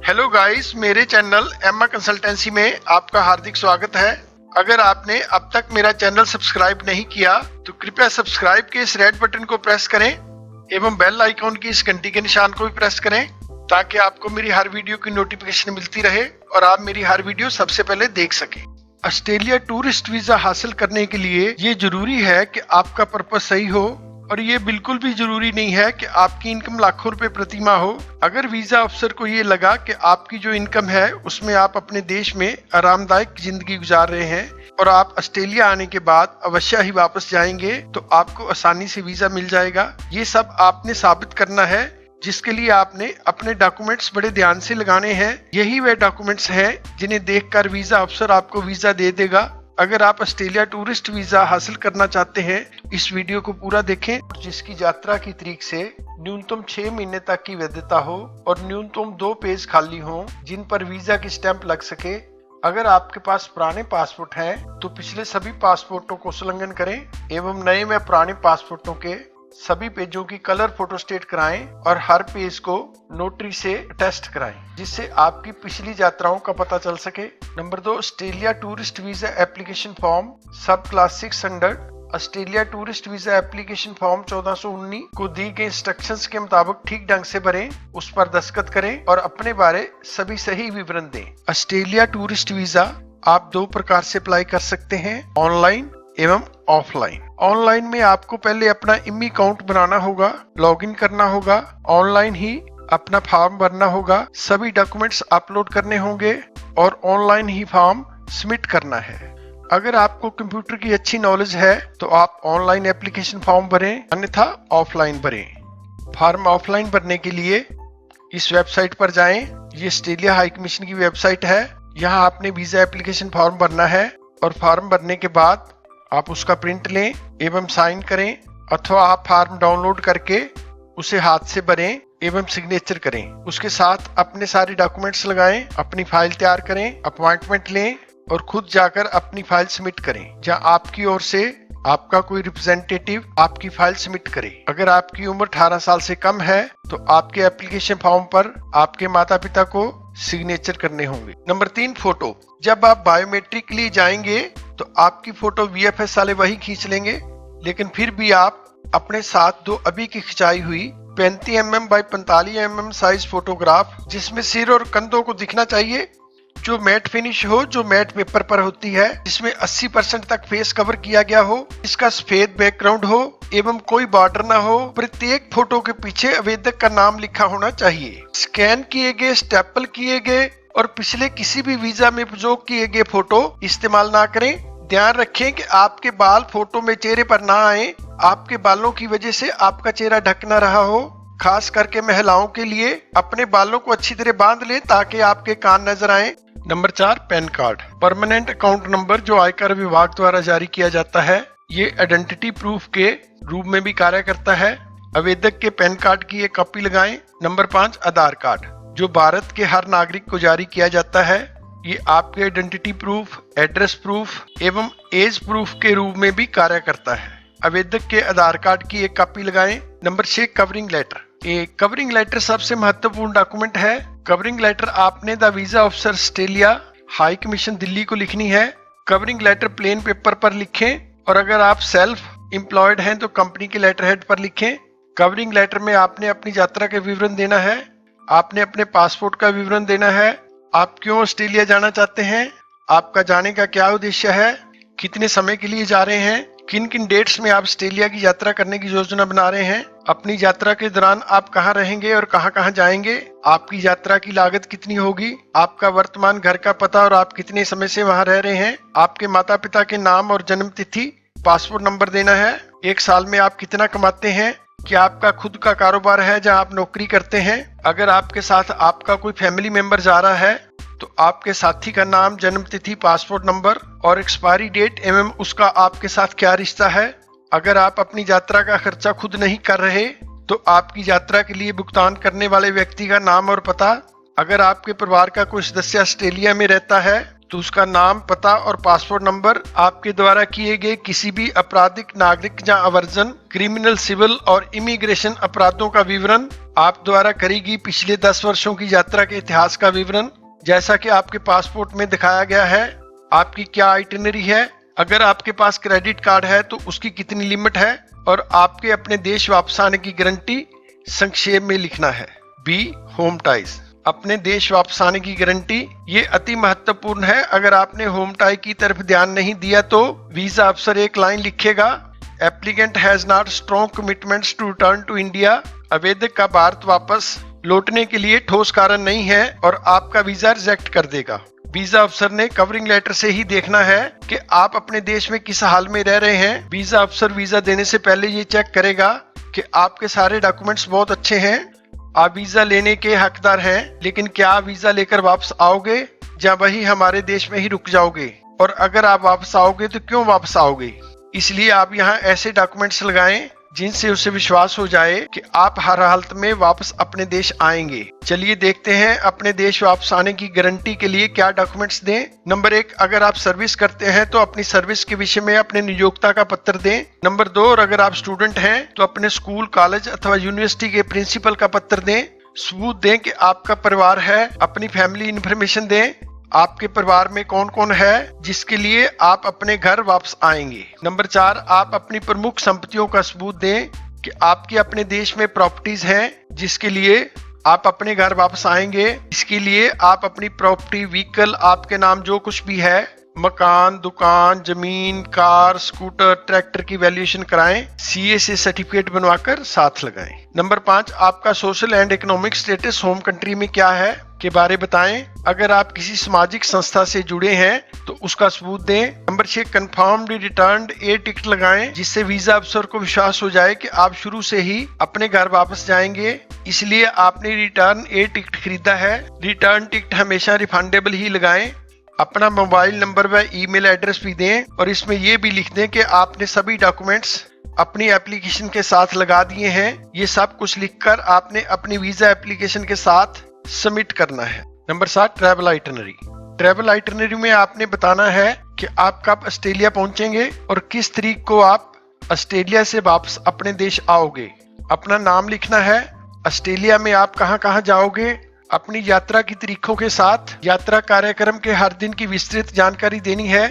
Hello guys, मेरे channel Emma consultancy में आपका हार्दिक स्वागत है। अगर आपने अब तक मेरा चैनल सब्सक्राइब नहीं किया तो कृपया सब्सक्राइब के इस रेड बटन को प्रेस करें एवं बेल आइकॉन की इस घंटी के निशान को भी प्रेस करें ताकि आपको मेरी हर वीडियो की नोटिफिकेशन मिलती रहे और आप मेरी हर वीडियो सबसे पहले देख सकें। ऑस्ट्रेलिया टूरिस्ट वीजा हासिल करने के लिए ये जरूरी है कि आपका पर्पस सही हो और ये बिल्कुल भी जरूरी नहीं है कि आपकी इनकम लाखों रुपए प्रति माह हो। अगर वीजा अफसर को ये लगा कि आपकी जो इनकम है उसमें आप अपने देश में आरामदायक जिंदगी गुजार रहे हैं और आप ऑस्ट्रेलिया आने के बाद अवश्य ही वापस जाएंगे तो आपको आसानी से वीजा मिल जाएगा। ये सब आपने साबित करना है, जिसके लिए आपने अपने डॉक्यूमेंट्स बड़े ध्यान से लगाने हैं। यही वे डॉक्यूमेंट्स हैं जिन्हें देखकर वीजा अफसर आपको वीजा दे देगा। अगर आप ऑस्ट्रेलिया टूरिस्ट वीजा हासिल करना चाहते हैं, इस वीडियो को पूरा देखें, जिसकी यात्रा की तारीख से न्यूनतम 6 महीने तक की वैधता हो और न्यूनतम 2 पेज खाली हों जिन पर वीजा की स्टैंप लग सके। अगर आपके पास पुराने पासपोर्ट हैं तो पिछले सभी पासपोर्टों को संलग्न करें एवं नए में पुराने पासपोर्टों के सभी पेजों की कलर फोटोस्टेट कराएं और हर पेज को नोटरी से टेस्ट कराएं, जिससे आपकी पिछली यात्राओं का पता चल सके। Number 2, Australia tourist visa application form sub class 6 standard Australia tourist visa application form 1419 को दी गई इंस्ट्रक्शंस के मुताबिक ठीक ढंग से भरें, उस पर दस्तखत करें और अपने बारे सभी सही विवरण दें। ऑस्ट्रेलिया टूरिस्ट वीजा आप 2 प्रकार से अप्लाई कर सकते हैं, ऑनलाइन एवं ऑफलाइन। ऑनलाइन में आपको पहले अपना इमी अकाउंट बनाना होगा, लॉगिन करना होगा, ऑनलाइन ही अपना फॉर्म भरना होगा, सभी डॉक्यूमेंट्स अपलोड करने होंगे और ऑनलाइन ही फॉर्म सबमिट करना है। अगर आपको कंप्यूटर की अच्छी नॉलेज है तो आप ऑनलाइन एप्लीकेशन फॉर्म भरें, अन्यथा ऑफलाइन भरें। फॉर्म ऑफलाइन भरने के लिए इस वेबसाइट पर जाएं। ये ऑस्ट्रेलिया हाई कमीशन की वेबसाइट है। यहाँ आपने वीजा एप्लीकेशन फॉर्म भरना है और फॉर्म भरने के बाद आप उसका प्रिंट लें एवं साइन करें, अथवा आप फॉर्म डाउनलोड करके उसे हाथ से भरें एवं सिग्नेचर करें। उसके साथ अपने सारे डॉक्यूमेंट्स लगाएं, अपनी फाइल तैयार करें, अपॉइंटमेंट लें और खुद जाकर अपनी फाइल सबमिट करें, जहां आपकी ओर से आपका कोई रिप्रेजेंटेटिव आपकी फाइल सबमिट करे। अगर आपकी उम्र 18 साल से कम है तो आपके एप्लीकेशन फॉर्म पर आपके माता पिता को सिग्नेचर करने होंगे। Number 3, photo. जब आप बायोमेट्रिक के लिए जाएंगे तो आपकी फोटो VFS वाले वही खींच लेंगे, लेकिन फिर भी आप अपने साथ 2 अभी की खिंचाई हुई 35 mm by 45 mm size photograph, जिसमें सिर और कंधों को दिखना चाहिए, जो मैट फिनिश हो, जो मैट पेपर पर होती है, जिसमें 80% तक फेस कवर किया गया हो, इसका सफेद बैकग्राउंड हो एवं कोई बॉर्डर ना हो। प्रत्येक फोटो के पीछे आवेदक का नाम लिखा होना चाहिए। स्कैन किए गए, स्टेपल किए गए और पिछले किसी भी वीजा में उपयोग किए गए फोटो इस्तेमाल ना करें। ध्यान रखें कि आपके बाल फोटो में चेहरे पर ना आए, आपके बालों की वजह से आपका चेहरा ढक ना रहा हो। खास करके महिलाओं के लिए अपने बालों को अच्छी तरह बांध लें ताकि आपके कान नजर आए। Number 4, pan card. Permanent account number जो आयकर विभाग द्वारा जारी किया जाता है, ये आइडेंटिटी प्रूफ के रूप में भी कार्य करता है। आवेदक के पैन कार्ड की एक कॉपी लगाएं। नंबर 5, आधार कार्ड, जो भारत के हर नागरिक को जारी किया जाता है। ये आपके आइडेंटिटी प्रूफ, एड्रेस प्रूफ एवं एज प्रूफ के रूप में भी कार्य करता है। आवेदक के आधार कार्ड की एक कॉपी लगाएं। Number 6, covering letter. एक कवरिंग लेटर सबसे महत्वपूर्ण डॉक्यूमेंट है। कवरिंग लेटर आपने the visa officer Australia high commission Delhi को लिखनी है। कवरिंग लेटर प्लेन पेपर पर लिखें और अगर आप सेल्फ एम्प्लॉयड हैं तो कंपनी के लेटर हेड पर लिखें। कवरिंग लेटर में आपने अपनी यात्रा के विवरण देना है, आपने अपने पासपोर्ट का विवरण देना है, आप क्यों ऑस्ट्रेलिया जाना चाहते हैं, आपका जाने का क्या उद्देश्य है, कितने समय के लिए जा रहे हैं, किन किन डेट्स में आप ऑस्ट्रेलिया की यात्रा करने की योजना बना रहे हैं, अपनी यात्रा के दौरान आप कहाँ रहेंगे और कहाँ कहाँ जाएंगे, आपकी यात्रा की लागत कितनी होगी, आपका वर्तमान घर का पता और आप कितने समय से वहाँ रह रहे हैं, आपके माता पिता के नाम और जन्म तिथि, पासपोर्ट नंबर देना है, 1 साल में आप कितना कमाते हैं, क्या आपका खुद का कारोबार है जहां आप नौकरी करते हैं, अगर आपके साथ आपका कोई फैमिली मेंबर जा रहा है तो आपके साथी का नाम, जन्म तिथि, पासपोर्ट नंबर और एक्सपायरी डेट एवं उसका आपके साथ क्या रिश्ता है। अगर आप अपनी यात्रा का खर्चा खुद नहीं कर रहे तो आपकी यात्रा के लिए भुगतान करने वाले व्यक्ति का नाम और पता। अगर आपके परिवार का कोई सदस्य ऑस्ट्रेलिया में रहता है तो उसका नाम, पता और पासपोर्ट नंबर, आपके द्वारा किए गए किसी भी आपराधिक, नागरिक या आवर्जन, क्रिमिनल, सिविल और इमिग्रेशन अपराधों का विवरण, आप द्वारा करी गई पिछले 10 वर्षों की यात्रा के इतिहास का विवरण, जैसा कि आपके पासपोर्ट में दिखाया गया है, आपकी क्या आइटिनरी है, अगर आपके पास क्रेडिट कार्ड है तो उसकी कितनी लिमिट है, और आपके अपने देश वापस आने की गारंटी संक्षेप में लिखना है। बी, होम टाइज, अपने देश वापस आने की गारंटी। ये अति महत्वपूर्ण है। अगर आपने होम टाई की तरफ ध्यान नहीं दिया तो वीजा अफसर एक लाइन लिखेगा, applicant has not strong commitments to return to India. आवेदक का भारत वापस लौटने के लिए ठोस कारण नहीं है और आपका वीजा रिजेक्ट कर देगा। वीजा अफसर ने कवरिंग लेटर से ही देखना है कि आप अपने देश में किस हाल में रह रहे हैं। वीजा अफसर वीजा देने से पहले ये चेक करेगा कि आपके सारे डॉक्यूमेंट्स बहुत अच्छे हैं, आप वीजा लेने के हकदार हैं, लेकिन क्या आप वीजा लेकर वापस आओगे या वही हमारे देश में ही रुक जाओगे, और अगर आप वापस आओगे तो क्यों वापस आओगे। इसलिए आप यहाँ ऐसे डॉक्यूमेंट्स लगाएं जिनसे उसे विश्वास हो जाए कि आप हर हालत में वापस अपने देश आएंगे। चलिए देखते हैं अपने देश वापस आने की गारंटी के लिए क्या डॉक्यूमेंट्स दें। नंबर 1, अगर आप सर्विस करते हैं तो अपनी सर्विस के विषय में अपने नियोक्ता का पत्र दें। नंबर 2, और अगर आप स्टूडेंट हैं तो अपने स्कूल, कॉलेज अथवा यूनिवर्सिटी के प्रिंसिपल का पत्र दें। सबूत दें कि आपका परिवार है, अपनी फैमिली इन्फॉर्मेशन दें, आपके परिवार में कौन कौन है जिसके लिए आप अपने घर वापस आएंगे। नंबर 4, आप अपनी प्रमुख संपत्तियों का सबूत दें कि आपके अपने देश में प्रॉपर्टीज हैं जिसके लिए आप अपने घर वापस आएंगे। इसके लिए आप अपनी प्रॉपर्टी, व्हीकल, आपके नाम जो कुछ भी है, मकान, दुकान, जमीन, कार, स्कूटर, ट्रैक्टर की वैल्यूएशन कराएं, सीए से सर्टिफिकेट बनवाकर साथ लगाएं। नंबर 5, आपका social and economic status home country में क्या है के बारे बताएं। अगर आप किसी सामाजिक संस्था से जुड़े हैं तो उसका सबूत दें। Number 6, confirmed returned air ticket लगाएं जिससे वीजा अफसर को विश्वास हो जाए कि आप शुरू से ही अपने घर वापस जाएंगे, इसलिए आपने रिटर्न एयर टिकट खरीदा है। रिटर्न टिकट हमेशा रिफंडेबल ही लगाएं। अपना मोबाइल नंबर व ईमेल एड्रेस भी दें और इसमें यह भी लिख दें कि आपने सभी डॉक्यूमेंट्स अपनी एप्लीकेशन के साथ लगा दिए हैं। ये सब कुछ लिखकर आपने अपनी वीजा एप्लीकेशन के साथ सबमिट करना है। Number 7, travel itinerary. Travel itinerary में आपने बताना है कि आप कब ऑस्ट्रेलिया पहुंचेंगे और किस तारीख को आप ऑस्ट्रेलिया से वापस अपने देश आओगे। अपना नाम लिखना है, ऑस्ट्रेलिया में आप कहां कहां जाओगे, अपनी यात्रा की तारीखों के साथ यात्रा कार्यक्रम के हर दिन की विस्तृत जानकारी देनी है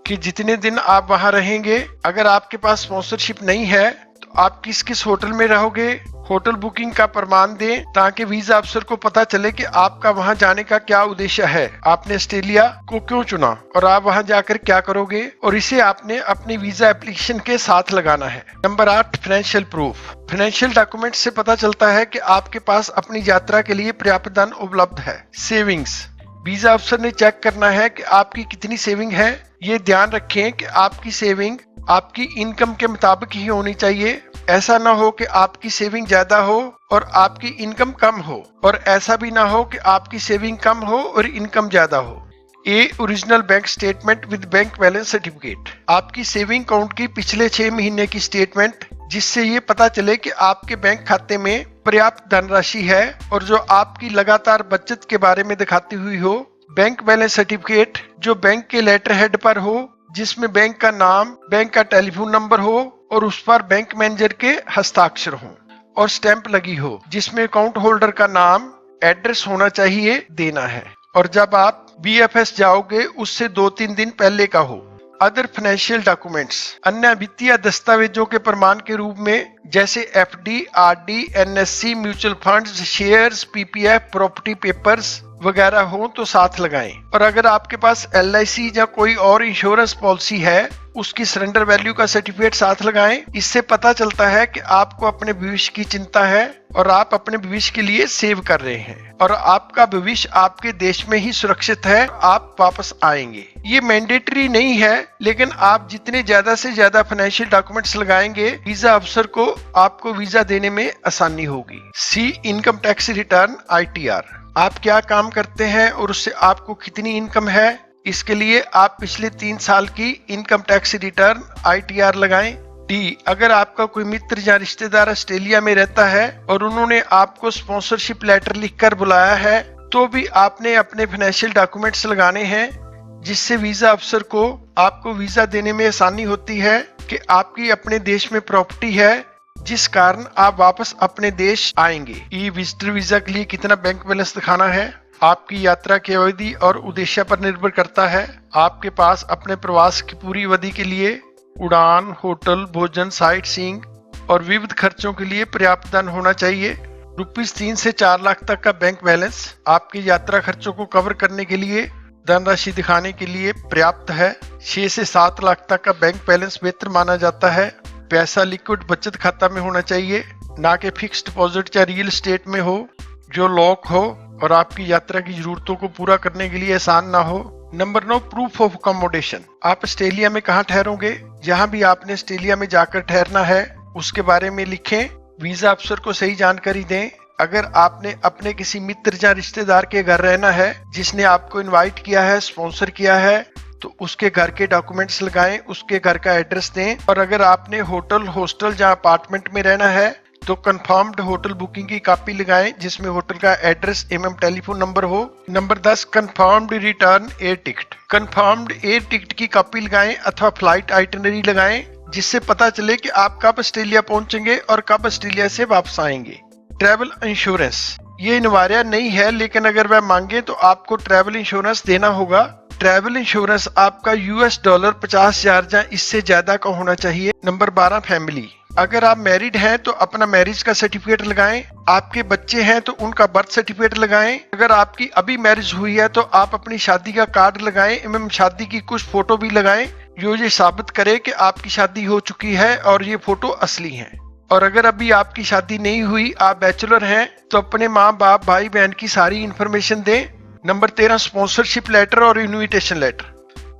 कि जितने दिन आप वहां रहेंगे। अगर आपके पास स्पॉन्सरशिप नहीं है तो आप किस किस होटल में रहोगे, होटल बुकिंग का प्रमाण दें ताकि वीजा अफसर को पता चले कि आपका वहां जाने का क्या उद्देश्य है, आपने ऑस्ट्रेलिया को क्यों चुना और आप वहां जाकर क्या करोगे, और इसे आपने अपनी वीजा एप्लीकेशन के साथ लगाना है। Number 8, financial proof. Financial document से पता चलता है कि आपके पास अपनी यात्रा के लिए पर्याप्त धन उपलब्ध है। सेविंग्स, वीजा अफसर ने चेक करना है कि आपकी कितनी सेविंग है। ये ध्यान रखें कि आपकी सेविंग आपकी इनकम के मुताबिक ही होनी चाहिए। ऐसा ना हो कि आपकी सेविंग ज्यादा हो और आपकी इनकम कम हो, और ऐसा भी ना हो कि आपकी सेविंग कम हो और इनकम ज्यादा हो। A, original bank statement with bank balance certificate. आपकी सेविंग अकाउंट की पिछले 6 महीने की स्टेटमेंट जिससे ये पता चले कि आपके बैंक खाते में पर्याप्त धनराशि है और जो आपकी लगातार बचत के बारे में दिखाती हुई हो। बैंक बैलेंस सर्टिफिकेट जो बैंक के लेटर हेड पर हो, जिसमें बैंक का नाम, बैंक का टेलीफोन नंबर हो और उस पर बैंक मैनेजर के हस्ताक्षर हो और स्टैंप लगी हो, जिसमें अकाउंट होल्डर का नाम, एड्रेस होना चाहिए, देना है। और जब आप बीएफएस जाओगे उससे 2-3 दिन पहले का हो। अदर फाइनेंशियल डॉक्यूमेंट्स, अन्य वित्तीय दस्तावेजों के प्रमाण के रूप में जैसे FD, RD, NSC, mutual funds, shares, PPF, property papers वगैरह हो तो साथ लगाएं। और अगर आपके पास एलआईसी या कोई और इंश्योरेंस पॉलिसी है उसकी सरेंडर वैल्यू का सर्टिफिकेट साथ लगाएं। इससे पता चलता है कि आपको अपने भविष्य की चिंता है और आप अपने भविष्य के लिए सेव कर रहे हैं और आपका भविष्य आपके देश में ही सुरक्षित है, आप वापस आएंगे। ये मैंडेटरी नहीं है, लेकिन आप जितने ज्यादा से ज्यादा फाइनेंशियल डॉक्यूमेंट्स लगाएंगे वीजा अफसर को आपको वीजा देने में आसानी होगी। सी, इनकम टैक्स रिटर्न ITR। आप क्या काम करते हैं और उससे आपको कितनी इनकम है, इसके लिए आप पिछले 3 साल की इनकम टैक्स रिटर्न ITR लगाएं। डी, अगर आपका कोई मित्र या रिश्तेदार ऑस्ट्रेलिया में रहता है और उन्होंने आपको स्पॉन्सरशिप लेटर लिखकर बुलाया है तो भी आपने अपने फाइनेंशियल डॉक्यूमेंट्स लगाने हैं जिससे वीजा अफसर को आपको वीजा देने में आसानी होती है कि आपकी अपने देश में प्रॉपर्टी है, जिस कारण आप वापस अपने देश आएंगे। ई विजिटर वीजा के लिए कितना बैंक बैलेंस दिखाना है आपकी यात्रा की अवधि और उद्देश्य पर निर्भर करता है। आपके पास अपने प्रवास की पूरी अवधि के लिए उड़ान, होटल, भोजन, साइट सीइंग और विविध खर्चों के लिए पर्याप्त धन होना चाहिए। ₹3 से 4 लाख तक का बैंक बैलेंस आपकी यात्रा खर्चों को कवर करने के लिए धनराशि दिखाने के लिए पर्याप्त है। 6 से 7 लाख तक का बैंक बैलेंस बेहतर माना जाता है। पैसा लिक्विड बचत खाता में होना चाहिए, ना कि फिक्स डिपॉजिट या रियल एस्टेट में हो जो लॉक हो और आपकी यात्रा की जरूरतों को पूरा करने के लिए आसान ना हो। Number 9, proof of accommodation. आप ऑस्ट्रेलिया में कहाँ ठहरोगे? जहाँ भी आपने ऑस्ट्रेलिया में जाकर ठहरना है उसके बारे में लिखें। वीजा अफसर को सही जानकारी दें। अगर आपने अपने किसी मित्र या रिश्तेदार के घर रहना है जिसने आपको इनवाइट किया है, स्पॉन्सर किया है, तो उसके घर के डॉक्यूमेंट्स लगाएं, उसके घर का एड्रेस दें। और अगर आपने होटल, हॉस्टल या अपार्टमेंट में रहना है तो कंफर्म्ड होटल बुकिंग की कॉपी लगाएं जिसमें होटल का एड्रेस एवं टेलीफोन नंबर हो। Number 10, confirmed return air ticket. Confirmed air ticket की कॉपी लगाएं अथवा फ्लाइट आइटिनरी लगाएं जिससे पता चले कि आप कब ऑस्ट्रेलिया पहुंचेंगे और कब ऑस्ट्रेलिया से वापस आएंगे। ट्रैवल इंश्योरेंस, ये अनिवार्य नहीं है, लेकिन अगर वह मांगे तो आपको ट्रैवल इंश्योरेंस देना होगा। ट्रैवल इंश्योरेंस आपका $50 50,000 या इससे ज्यादा का होना चाहिए। Number 12, family. अगर आप मैरिड हैं तो अपना मैरिज का सर्टिफिकेट लगाएं। आपके बच्चे हैं तो उनका बर्थ सर्टिफिकेट लगाएं। अगर आपकी अभी मैरिज हुई है तो आप अपनी शादी का कार्ड लगाएं एवं शादी की कुछ फोटो भी लगाएं जो ये साबित करे कि आपकी शादी हो चुकी है और ये फोटो असली हैं। और अगर अभी आपकी शादी नहीं हुई, आप बैचलर हैं, तो अपने माँ बाप, भाई बहन की सारी इंफॉर्मेशन दें। नंबर 13, स्पॉन्सरशिप लेटर और इनविटेशन लेटर।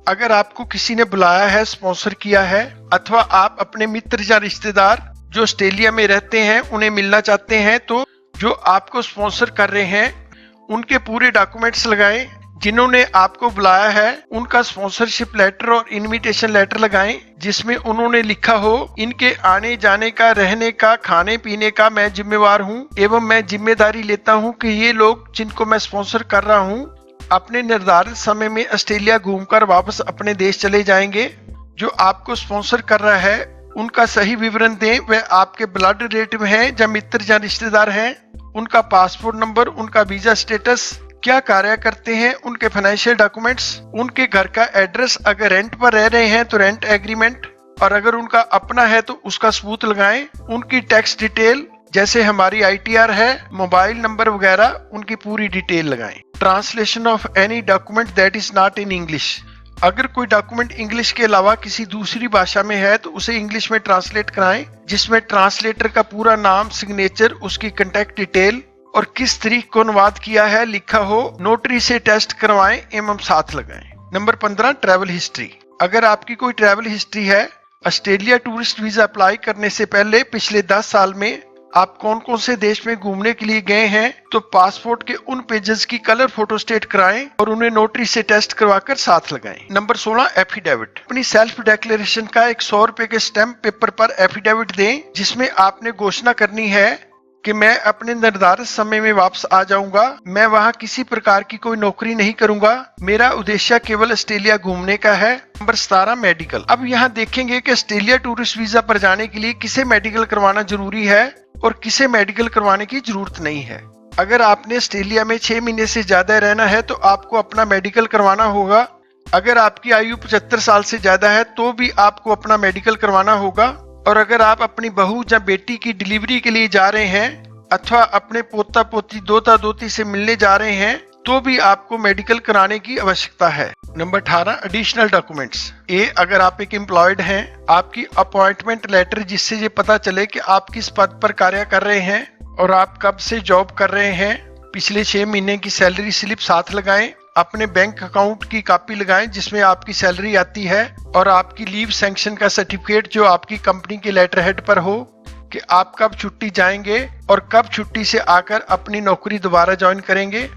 अगर आपको किसी ने बुलाया है, स्पॉन्सर किया है, अथवा आप अपने मित्र या रिश्तेदार जो ऑस्ट्रेलिया में रहते हैं उन्हें मिलना चाहते हैं, तो जो आपको स्पॉन्सर कर रहे हैं उनके पूरे डॉक्यूमेंट्स लगाएं। जिन्होंने आपको बुलाया है उनका स्पॉन्सरशिप लेटर और इनविटेशन लेटर लगाएं जिसमें उन्होंने लिखा हो, इनके आने जाने का, रहने का, खाने पीने का मैं जिम्मेवार हूं एवं मैं जिम्मेदारी लेता हूं कि ये लोग जिनको मैं स्पॉन्सर कर रहा हूं अपने निर्धारित समय में ऑस्ट्रेलिया घूमकर वापस अपने देश चले जाएंगे। जो आपको स्पॉन्सर कर रहा है उनका सही विवरण दें। वह आपके ब्लड रिलेटिव हैं या मित्र या रिश्तेदार हैं। उनका पासपोर्ट नंबर, उनका वीजा स्टेटस, क्या कार्य करते हैं, उनके फाइनेंशियल डॉक्यूमेंट्स, उनके घर का एड्रेस, अगर रेंट पर रह रहे हैं तो रेंट एग्रीमेंट, और अगर उनका अपना है तो उसका सबूत लगाएं। उनकी टैक्स डिटेल जैसे हमारी ITR है, मोबाइल नंबर वगैरह, उनकी पूरी डिटेल लगाएं। Translation of any document that is not in English. अगर कोई डॉक्यूमेंट इंग्लिश के अलावा किसी दूसरी भाषा में है तो उसे इंग्लिश में ट्रांसलेट कराएं जिसमें ट्रांसलेटर का पूरा नाम, सिग्नेचर, उसकी कांटेक्ट डिटेल और किस तारीख को अनुवाद किया है लिखा हो। नोटरी से टेस्ट करवाएं एवं साथ लगाएं। Number 15, travel history. अगर आपकी कोई ट्रैवल हिस्ट्री है, ऑस्ट्रेलिया टूरिस्ट वीजा अप्लाई करने से पहले पिछले 10 साल में आप कौन कौन से देश में घूमने के लिए गए हैं, तो पासपोर्ट के उन पेजेस की कलर फोटो स्टेट कराएं और उन्हें नोटरी से टेस्ट करवाकर साथ लगाएं। Number 16, affidavit. अपनी सेल्फ डिक्लेरेशन का एक 100 रुपए के स्टैम्प पेपर पर एफिडेविट दें जिसमें आपने घोषणा करनी है कि मैं अपने निर्धारित समय में वापस आ जाऊंगा। मैं वहां किसी प्रकार की कोई नौकरी नहीं करूंगा। मेरा उद्देश्य केवल ऑस्ट्रेलिया घूमने का है। Number 17, medical. अब यहाँ देखेंगे कि ऑस्ट्रेलिया टूरिस्ट वीजा पर जाने के लिए किसे मेडिकल करवाना जरूरी है और किसे मेडिकल करवाने की जरूरत नहीं है। अगर आपने ऑस्ट्रेलिया में 6 महीने से ज्यादा रहना है तो आपको अपना मेडिकल करवाना होगा। अगर आपकी आयु 75 साल से ज्यादा है तो भी आपको अपना मेडिकल करवाना होगा। और अगर आप अपनी बहू या बेटी की डिलीवरी के लिए जा रहे हैं अथवा अपने पोता पोती, दोता दोती से मिलने जा रहे हैं तो भी आपको मेडिकल कराने की आवश्यकता है। Number 18, additional documents. अगर आप एक एम्प्लॉयड हैं, आपकी अपॉइंटमेंट लेटर जिससे ये पता चले कि आप किस पद पर कार्य कर रहे हैं और आप कब से जॉब कर रहे हैं। पिछले 6 महीने की सैलरी स्लिप साथ लगाएं। अपने बैंक अकाउंट की कॉपी लगाएं जिसमें आपकी सैलरी आती है और आपकी लीव सैंक्शन का सर्टिफिकेट जो आपकी कंपनी के लेटर हेड पर हो कि आप कब छुट्टी जाएंगे और कब छुट्टी से आकर अपनी नौकरी दोबारा ज्वाइन करेंगे।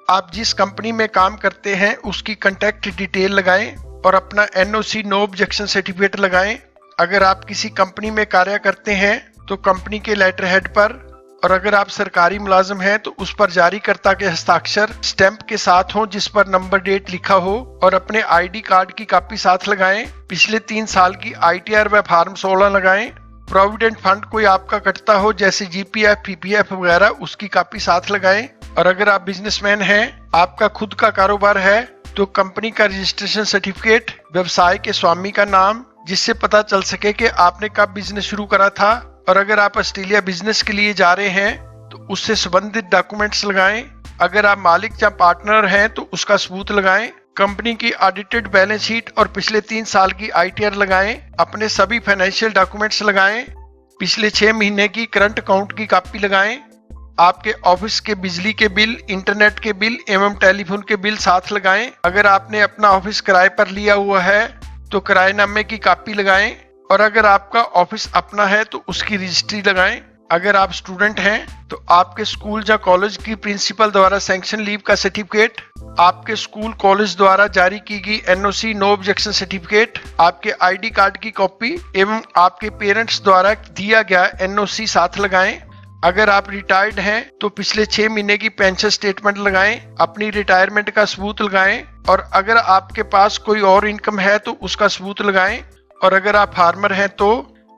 आप जिस कंपनी में काम करते हैं उसकी कांटेक्ट डिटेल लगाएं और अपना NOC नो ऑब्जेक्शन सर्टिफिकेट लगाएं। अगर आप किसी कंपनी में कार्य करते हैं तो कंपनी के लेटर हेड पर और अगर आप सरकारी मुलाजिम हैं तो उस पर जारीकर्ता के हस्ताक्षर स्टैंप के साथ हो जिस पर नंबर डेट लिखा हो, और अपने आईडी कार्ड की कॉपी साथ लगाएं। पिछले 3 साल की ITR व फॉर्म 16 लगाएं। प्रोविडेंट फंड कोई आपका कटता हो जैसे GPF, PPF वगैरह, उसकी कॉपी साथ लगाएं। और अगर आप बिजनेसमैन हैं, आपका खुद का कारोबार है, तो कंपनी का रजिस्ट्रेशन सर्टिफिकेट, व्यवसाय के स्वामी का नाम जिससे पता चल सके कि आपने कब बिजनेस शुरू करा था। और अगर आप ऑस्ट्रेलिया बिजनेस के लिए जा रहे हैं तो उससे संबंधित डॉक्यूमेंट्स लगाएं। अगर आप मालिक या पार्टनर हैं तो उसका सबूत लगाएं। कंपनी की ऑडिटेड बैलेंस शीट और पिछले 3 साल की ITR लगाएं। अपने सभी फाइनेंशियल डॉक्यूमेंट्स लगाएं। पिछले 6 महीने की करंट अकाउंट की कॉपी लगाएं। आपके ऑफिस के बिजली के बिल, इंटरनेट के बिल एवं टेलीफोन के बिल साथ लगाएं। अगर आपने अपना ऑफिस किराए पर लिया हुआ है तो किराएनामे की कॉपी लगाएं। और अगर आपका ऑफिस अपना है तो उसकी रजिस्ट्री लगाएं। अगर आप स्टूडेंट हैं तो आपके स्कूल या कॉलेज की प्रिंसिपल द्वारा सैंक्शन लीव का सर्टिफिकेट, आपके स्कूल कॉलेज द्वारा जारी की गई NOC नो ऑब्जेक्शन सर्टिफिकेट, आपके ID कार्ड की कॉपी एवं आपके पेरेंट्स द्वारा दिया गया NOC साथ लगाएं। अगर आप रिटायर्ड हैं तो पिछले 6 महीने की पेंशन स्टेटमेंट लगाएं। अपनी रिटायरमेंट का सबूत लगाएं। और अगर आपके पास कोई और इनकम है तो उसका सबूत लगाएं। और अगर आप फार्मर हैं तो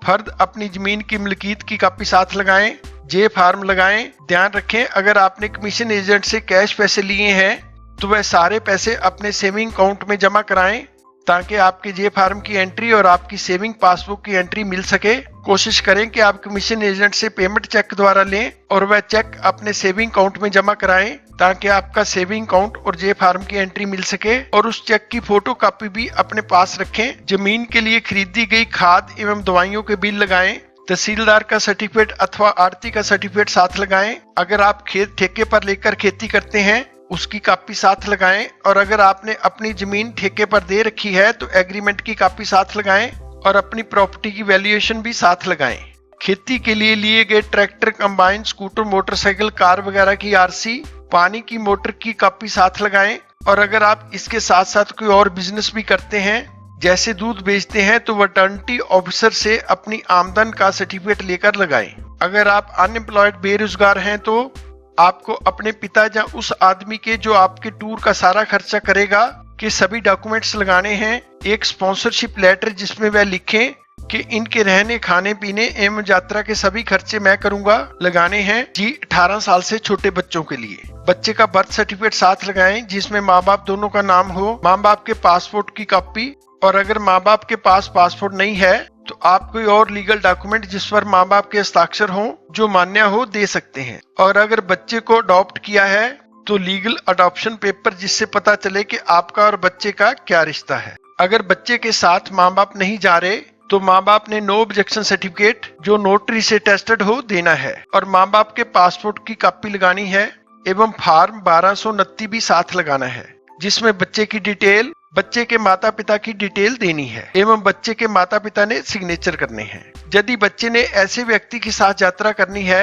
फर्द अपनी जमीन की मलकीत की कॉपी साथ लगाएं। जे फार्म लगाएं। ध्यान रखें, अगर आपने कमीशन एजेंट से कैश पैसे लिए हैं तो वह सारे पैसे अपने सेविंग अकाउंट में जमा कराएं ताकि आपके जे फार्म की एंट्री और आपकी सेविंग पासबुक की एंट्री मिल सके। कोशिश करें कि आप कमीशन एजेंट से पेमेंट चेक द्वारा लें और वह चेक अपने सेविंग अकाउंट में जमा कराएं ताकि आपका सेविंग अकाउंट और जे फार्म की एंट्री मिल सके। और उस चेक की फोटो कॉपी भी अपने पास रखें। जमीन के लिए खरीदी गई खाद एवं दवाइयों के बिल लगाएं। तहसीलदार का सर्टिफिकेट अथवा आड़ती का सर्टिफिकेट साथ लगाएं। अगर आप खेत ठेके पर लेकर खेती करते हैं उसकी कॉपी साथ लगाएं। और अगर आपने अपनी जमीन ठेके पर दे रखी है तो एग्रीमेंट की कॉपी साथ लगाएं और अपनी प्रॉपर्टी की वैल्यूएशन भी साथ लगाएं। खेती के लिए गए tractor, combine, scooter, motorcycle, car वगैरह की RC, पानी की मोटर की कॉपी साथ लगाएं। और अगर आप इसके साथ साथ कोई और बिजनेस भी करते हैं जैसे दूध बेचते हैं तो वेटरनिटी ऑफिसर से अपनी आमदन का सर्टिफिकेट लेकर लगाएं। अगर आप अनएम्प्लॉयड बेरोजगार हैं तो आपको अपने पिता या उस आदमी के जो आपके टूर का सारा खर्चा करेगा के सभी डॉक्यूमेंट्स लगाने हैं। एक स्पॉन्सरशिप लेटर जिसमें वह लिखें कि इनके रहने, खाने पीने एवं यात्रा के सभी खर्चे मैं करूंगा लगाने हैं। जी 18 साल से छोटे बच्चों के लिए बच्चे का बर्थ सर्टिफिकेट साथ लगाएं जिसमें माँ बाप दोनों का नाम हो। माँ बाप के पासपोर्ट की कॉपी, और अगर माँ बाप के पास पासपोर्ट नहीं है तो आप कोई और लीगल डॉक्यूमेंट जिस पर माँ बाप के हस्ताक्षर हो जो मान्य हो दे सकते हैं। और अगर बच्चे को अडॉप्ट किया है तो लीगल अडॉप्शन पेपर जिससे पता चले कि आपका और बच्चे का क्या रिश्ता है। अगर बच्चे के साथ माँ बाप नहीं जा रहे तो माँ बाप ने नो ऑब्जेक्शन सर्टिफिकेट जो नोटरी से टेस्टेड हो देना है। और माँ बाप के पासपोर्ट की कॉपी लगानी है एवं फॉर्म 1229 भी साथ लगाना है जिसमें बच्चे की डिटेल, बच्चे के माता पिता की डिटेल देनी है एवं बच्चे के माता पिता ने सिग्नेचर करने हैं। यदि बच्चे ने ऐसे व्यक्ति के साथ यात्रा करनी है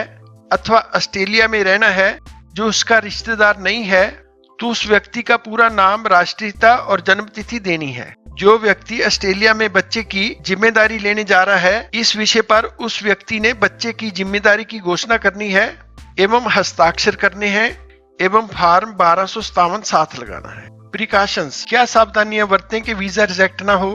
अथवा ऑस्ट्रेलिया में रहना है जो उसका रिश्तेदार नहीं है तो उस व्यक्ति का पूरा नाम, राष्ट्रीयता और जन्म तिथि देनी है। जो व्यक्ति ऑस्ट्रेलिया में बच्चे की जिम्मेदारी लेने जा रहा है इस विषय पर उस व्यक्ति ने बच्चे की जिम्मेदारी की घोषणा करनी है एवं हस्ताक्षर करने हैं एवं फॉर्म 1257 साथ लगाना है। प्रिकॉशंस, क्या सावधानियां बरतें कि वीजा रिजेक्ट ना हो।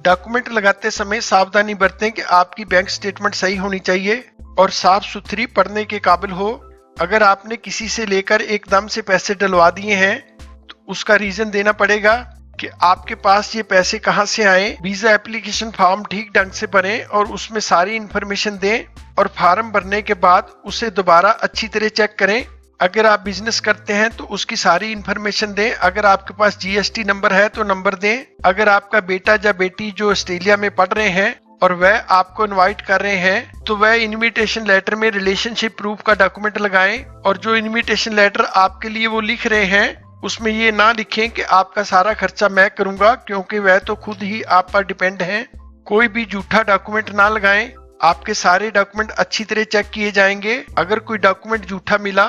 डॉक्यूमेंट लगाते समय सावधानी बरतें कि आपकी बैंक स्टेटमेंट सही होनी चाहिए और साफ सुथरी पढ़ने के काबिल हो। अगर आपने किसी से लेकर एकदम से पैसे डलवा दिए हैं तो उसका रीजन देना पड़ेगा कि आपके पास ये पैसे कहां से आए। वीजा एप्लीकेशन फॉर्म ठीक ढंग से भरें और उसमें सारी इंफॉर्मेशन दें और फॉर्म भरने के बाद उसे दोबारा अच्छी तरह चेक करें। अगर आप बिजनेस करते हैं तो उसकी सारी इंफॉर्मेशन दें। अगर आपके पास GST नंबर है तो नंबर दें। अगर आपका बेटा या बेटी जो ऑस्ट्रेलिया में पढ़ रहे हैं और वह आपको इनवाइट कर रहे हैं तो वह इनविटेशन लेटर में रिलेशनशिप प्रूफ का डॉक्यूमेंट लगाएं। और जो इनविटेशन लेटर आपके लिए वो लिख रहे हैं उसमें ये ना लिखें कि आपका सारा खर्चा मैं करूंगा, क्योंकि वह तो खुद ही आप पर डिपेंड हैं। कोई भी झूठा डॉक्यूमेंट ना लगाएं। आपके सारे डॉक्यूमेंट अच्छी तरह चेक किए जाएंगे। अगर कोई डॉक्यूमेंट झूठा मिला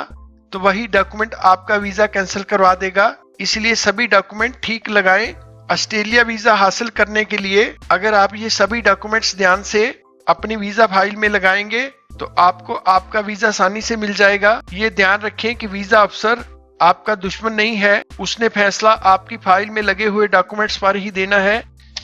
तो वही डॉक्यूमेंट आपका वीजा कैंसिल करवा देगा, इसलिए सभी डॉक्यूमेंट ठीक लगाएं। ऑस्ट्रेलिया वीजा हासिल करने के लिए अगर आप ये सभी डॉक्यूमेंट्स ध्यान से अपनी वीजा फाइल में लगाएंगे तो आपको आपका वीजा आसानी से मिल जाएगा। ये ध्यान रखें कि वीजा अफसर आपका दुश्मन नहीं है, उसने फैसला आपकी फाइल में लगे हुए डॉक्यूमेंट्स पर ही देना है।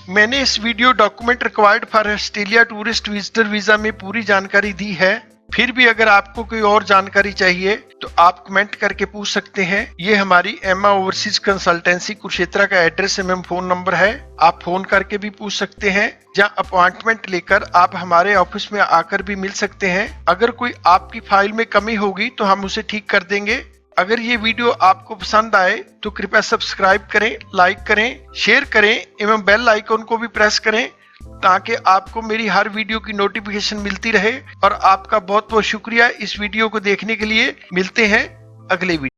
मैंने इस video document required for Australia tourist visitor visa में पूरी जानकारी दी है। फिर भी अगर आपको कोई और जानकारी चाहिए तो आप कमेंट करके पूछ सकते हैं। ये हमारी एम्मा ओवरसीज कंसल्टेंसी कुरुक्षेत्र का एड्रेस एवं फोन नंबर है। आप फोन करके भी पूछ सकते हैं, या अपॉइंटमेंट लेकर आप हमारे ऑफिस में आकर भी मिल सकते हैं। अगर कोई आपकी फाइल में कमी होगी तो हम उसे ठीक कर देंगे। अगर ये वीडियो आपको पसंद आए तो कृपया सब्सक्राइब करें, लाइक करें, शेयर करें एवं बेल आइकन को भी प्रेस करें ताकि आपको मेरी हर वीडियो की नोटिफिकेशन मिलती रहे। और आपका बहुत बहुत शुक्रिया इस वीडियो को देखने के लिए। मिलते हैं अगले वीडियो।